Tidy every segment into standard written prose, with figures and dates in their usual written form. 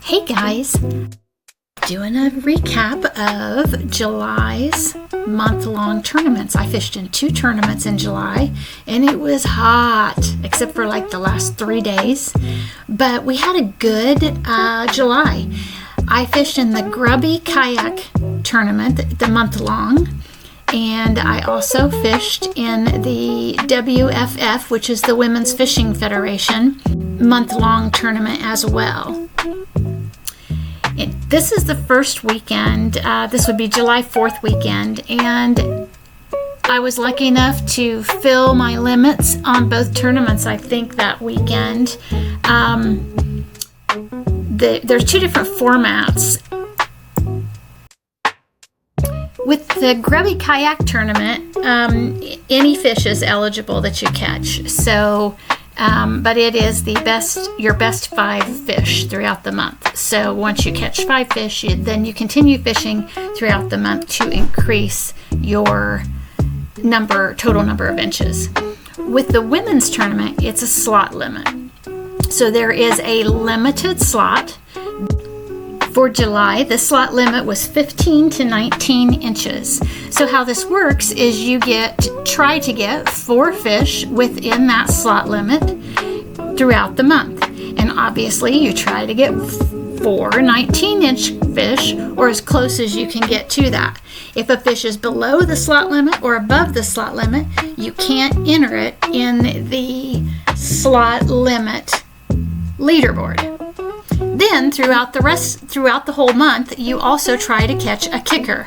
Hey guys, doing a recap of July's month-long tournaments. I fished in 2 tournaments in July and it was hot except for like the last 3 days, but we had a good July. I fished in the GRBY Kayak tournament, the month-long, and I also fished in the WFF, which is the Women's Fishing Federation, month-long tournament as well. This is the first weekend. This would be July 4th weekend, and I was lucky enough to fill my limits on both tournaments, I think, that weekend. There's 2 different formats. With the GRBY Kayak tournament, any fish is eligible that you catch. So, but it is your best 5 fish throughout the month. So once you catch 5 fish, then you continue fishing throughout the month to increase your total number of inches. With the women's tournament, it's a slot limit. So there is a limited slot. For July, the slot limit was 15 to 19 inches. So how this works is you try to get 4 fish within that slot limit throughout the month. And obviously you try to get 4 19-inch fish, or as close as you can get to that. If a fish is below the slot limit or above the slot limit, you can't enter it in the slot limit leaderboard. Then throughout the whole month, you also try to catch a kicker.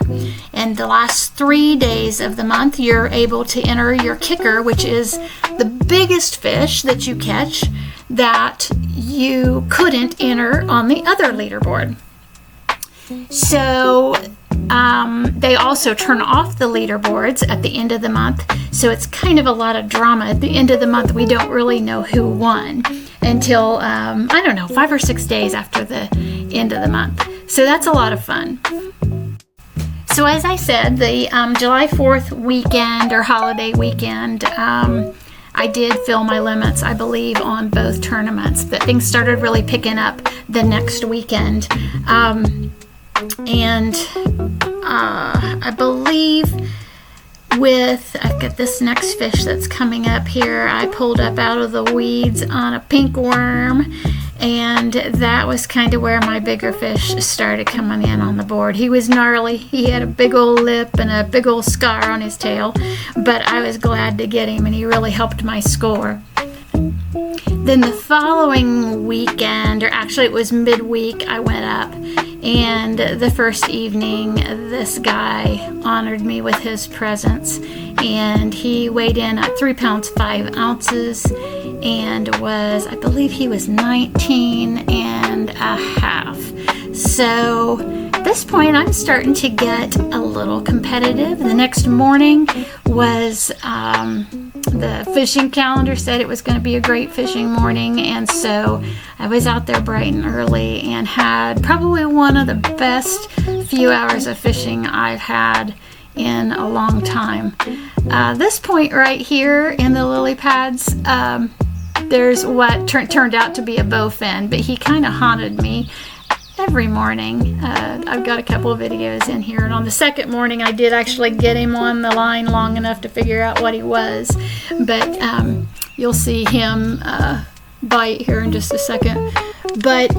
And the last 3 days of the month, you're able to enter your kicker, which is the biggest fish that you catch that you couldn't enter on the other leaderboard. So they also turn off the leaderboards at the end of the month. So it's kind of a lot of drama. At the end of the month, we don't really know who won until, 5 or 6 days after the end of the month. So that's a lot of fun. So as I said, the July 4th weekend or holiday weekend, I did fill my limits, I believe, on both tournaments. But things started really picking up the next weekend. I believe I've got this next fish that's coming up here. I pulled up out of the weeds on a pink worm, and that was kind of where my bigger fish started coming in on the board. He was gnarly. He had a big old lip and a big old scar on his tail, but I was glad to get him, and he really helped my score. Then the following weekend, or actually it was midweek, I went up, and the first evening this guy honored me with his presence, and he weighed in at 3 pounds 5 ounces and I believe he was 19 and a half. So at this point I'm starting to get a little competitive. The next morning was the fishing calendar said it was going to be a great fishing morning, and so I was out there bright and early and had probably one of the best few hours of fishing I've had in a long time. This point right here in the lily pads, there's what turned out to be a bowfin, but he kind of haunted me every morning. I've got a couple of videos in here, and on the second morning I did actually get him on the line long enough to figure out what he was, but you'll see him bite here in just a second. But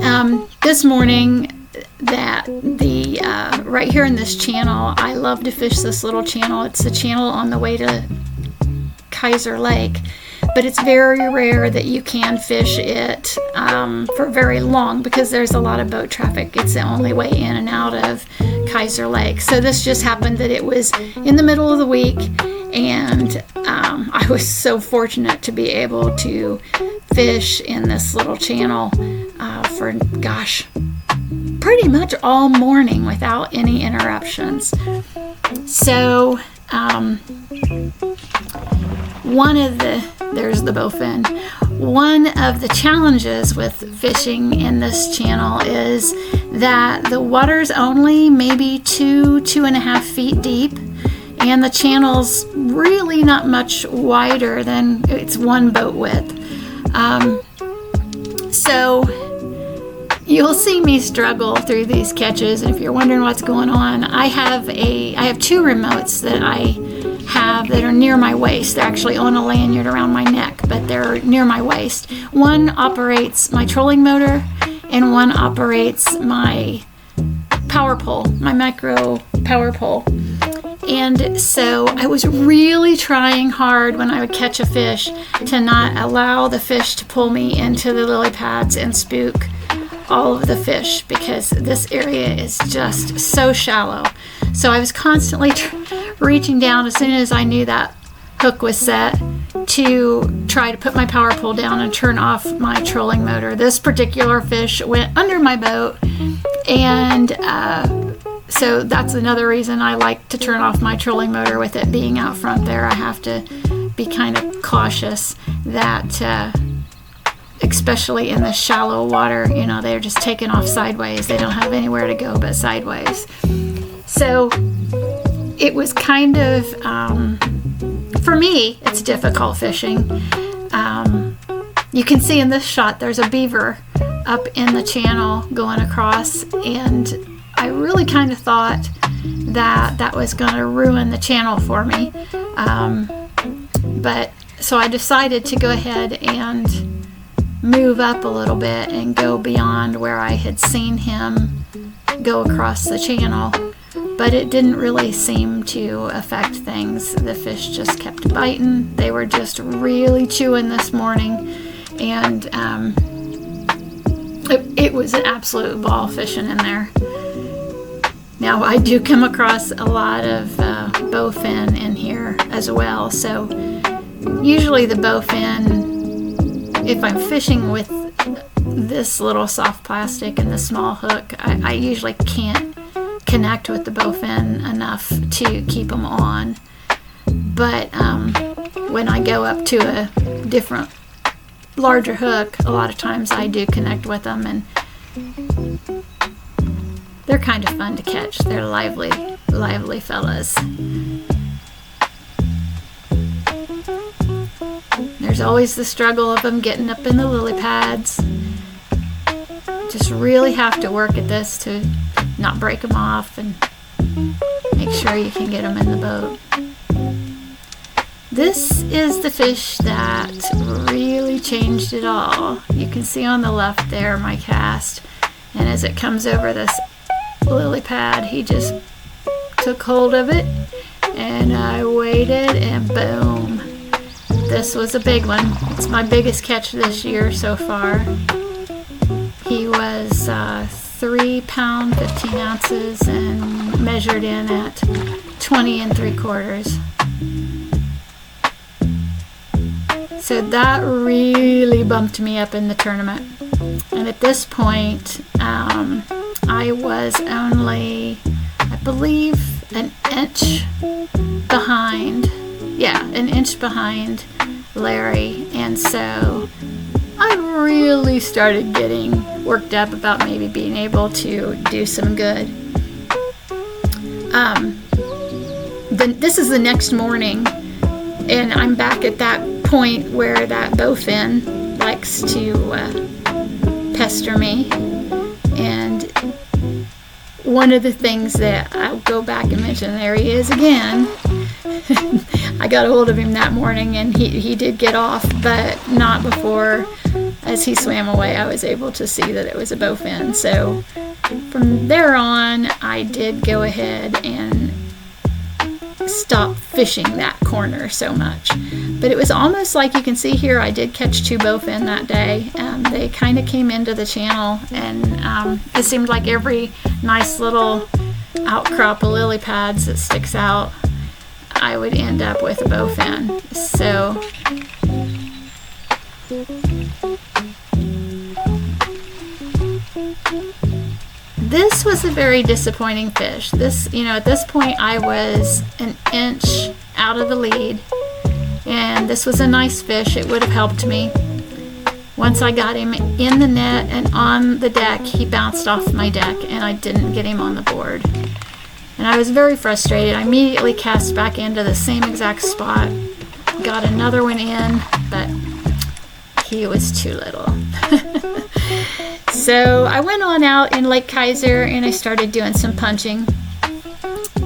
this morning, right here in this channel, I love to fish this little channel. It's the channel on the way to Kaiser Lake, but it's very rare that you can fish it for very long because there's a lot of boat traffic. It's the only way in and out of Kaiser Lake. So this just happened that it was in the middle of the week, and I was so fortunate to be able to fish in this little channel for, pretty much all morning without any interruptions. So there's the bowfin. One of the challenges with fishing in this channel is that the water's only maybe 2.5 feet deep, and the channel's really not much wider than it's one boat width. So You'll see me struggle through these catches. If you're wondering what's going on, I have two remotes that I have that are near my waist. They're actually on a lanyard around my neck, but they're near my waist. One operates my trolling motor, and one operates my power pole, my micro power pole. And so I was really trying hard when I would catch a fish to not allow the fish to pull me into the lily pads and spook all of the fish, because this area is just so shallow. So I was constantly reaching down as soon as I knew that hook was set to try to put my power pole down and turn off my trolling motor. This particular fish went under my boat, and so that's another reason I like to turn off my trolling motor. With it being out front there, I have to be kind of cautious that especially in the shallow water, you know, they're just taking off sideways. They don't have anywhere to go but sideways. So it was kind of, for me, it's difficult fishing. You can see in this shot there's a beaver up in the channel going across, and I really kind of thought that that was going to ruin the channel for me. But so I decided to go ahead and move up a little bit and go beyond where I had seen him go across the channel, but it didn't really seem to affect things. The fish just kept biting. They were just really chewing this morning, and it was an absolute ball fishing in there. Now I do come across a lot of bowfin in here as well, so usually the bowfin, if I'm fishing with this little soft plastic and the small hook, I usually can't connect with the bowfin enough to keep them on. But when I go up to a different, larger hook, a lot of times I do connect with them, and they're kind of fun to catch. They're lively fellas. There's always the struggle of them getting up in the lily pads. Just really have to work at this to not break them off and make sure you can get them in the boat. This is the fish that really changed it all. You can see on the left there my cast, and as it comes over this lily pad, he just took hold of it, and I waited, and boom. This was a big one. It's my biggest catch this year so far. He was 3 pounds 15 ounces and measured in at 20 3/4. So that really bumped me up in the tournament. And at this point, I was only, I believe, an inch behind. Yeah, an inch behind Larry, and so I really started getting worked up about maybe being able to do some good. This is the next morning, and I'm back at that point where that bowfin likes to pester me, and one of the things that I'll go back and mention, there he is again. I got a hold of him that morning, and he did get off, but not before, as he swam away, I was able to see that it was a bowfin. So from there on, I did go ahead and stop fishing that corner so much. But it was almost like you can see here, I did catch 2 bowfin that day. They kind of came into the channel, and it seemed like every nice little outcrop of lily pads that sticks out, I would end up with a bowfin. So this was a very disappointing fish. This, at this point I was an inch out of the lead, and this was a nice fish. It would have helped me. Once I got him in the net and on the deck, he bounced off my deck, and I didn't get him on the board. And I was very frustrated. I immediately cast back into the same exact spot, got another one in, but he was too little. So I went on out in Lake Kaiser and I started doing some punching.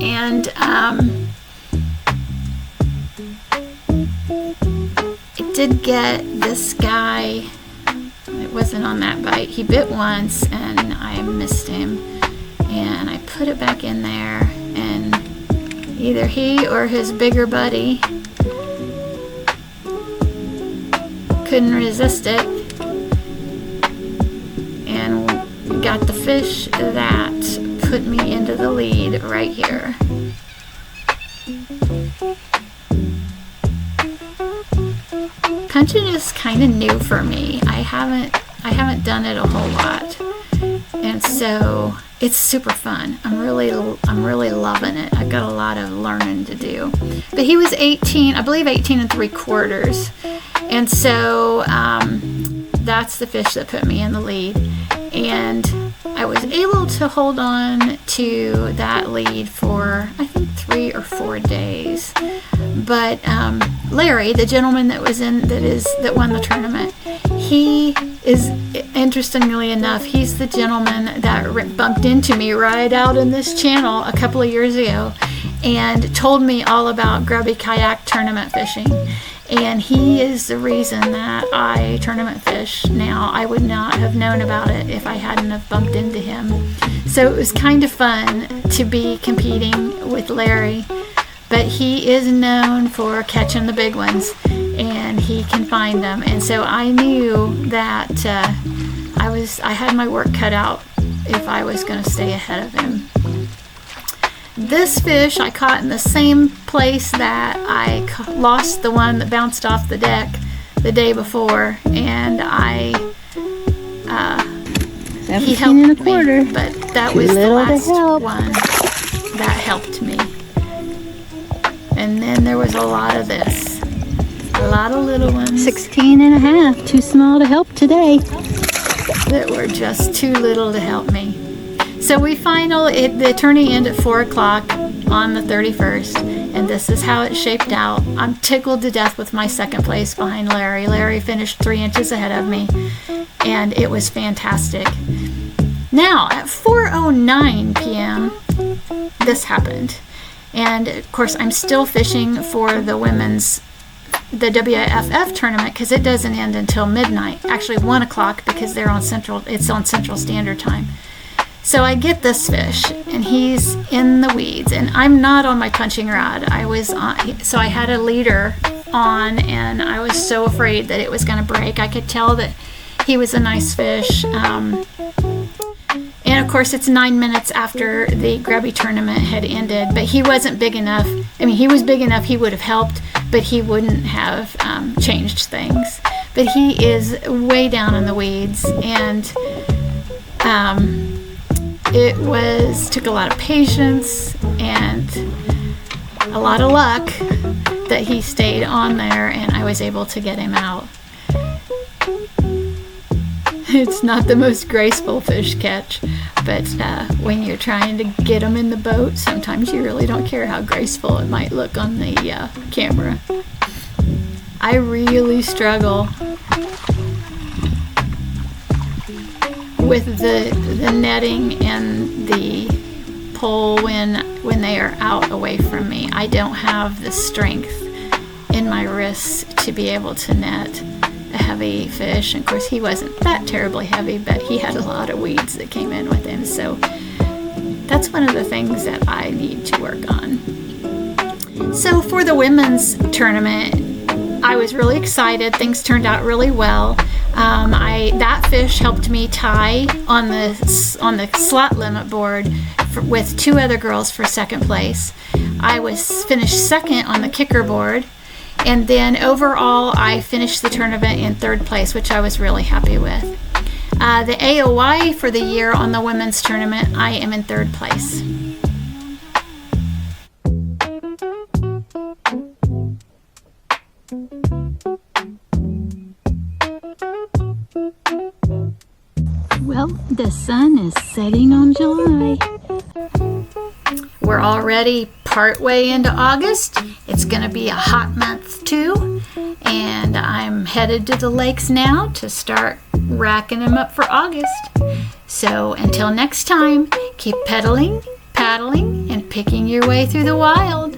And it did get this guy. It wasn't on that bite. He bit once and I missed him. And I put it back in there, and either he or his bigger buddy couldn't resist it and got the fish that put me into the lead right here. Punching is kind of new for me. I haven't done it a whole lot, and so it's super fun. I'm really loving it. I've got a lot of learning to do. But he was 18, I believe 18 3/4, and so that's the fish that put me in the lead. And I was able to hold on to that lead for I think 3 or 4 days. But Larry, the gentleman that won the tournament, he is, interestingly enough, he's the gentleman that bumped into me right out in this channel a couple of years ago and told me all about GRBY kayak tournament fishing. And he is the reason that I tournament fish now. I would not have known about it if I hadn't have bumped into him. So it was kind of fun to be competing with Larry. But he is known for catching the big ones, and he can find them. And so I knew that I had my work cut out if I was going to stay ahead of him. This fish I caught in the same place that I lost the one that bounced off the deck the day before, and he helped me, but that was the last one that helped me. And then there was a lot of this. A lot of little ones. 16 1/2. Too small to help today. That were just too little to help me. So the tourney ended at 4 o'clock on the 31st. And this is how it shaped out. I'm tickled to death with my second place behind Larry. Larry finished 3 inches ahead of me. And it was fantastic. Now, at 4:09 p.m., this happened. And of course, I'm still fishing for the WIFF tournament because it doesn't end until midnight. Actually, 1 o'clock because it's on Central Standard Time. So I get this fish, and he's in the weeds, and I'm not on my punching rod. So I had a leader on, and I was so afraid that it was going to break. I could tell that he was a nice fish. And of course, it's 9 minutes after the GRBY tournament had ended, but he wasn't big enough. I mean, he was big enough, he would have helped, but he wouldn't have changed things. But he is way down in the weeds, and took a lot of patience and a lot of luck that he stayed on there, and I was able to get him out. It's not the most graceful fish catch, but when you're trying to get them in the boat, sometimes you really don't care how graceful it might look on the camera. I really struggle with the netting and the pole when they are out away from me. I don't have the strength in my wrists to be able to net a heavy fish. And of course, he wasn't that terribly heavy, but he had a lot of weeds that came in with him. So that's one of the things that I need to work on. So for the women's tournament, I was really excited. Things turned out really well. That fish helped me tie on the slot limit board with 2 other girls for second place. I was finished second on the kicker board. And then overall, I finished the tournament in 3rd place, which I was really happy with. The AOY for the year on the women's tournament, I am in 3rd place. Well, the sun is setting on July. We're already partway into August. It's going to be a hot month too, and I'm headed to the lakes now to start racking them up for August. So until next time, keep pedaling, paddling, and picking your way through the wild.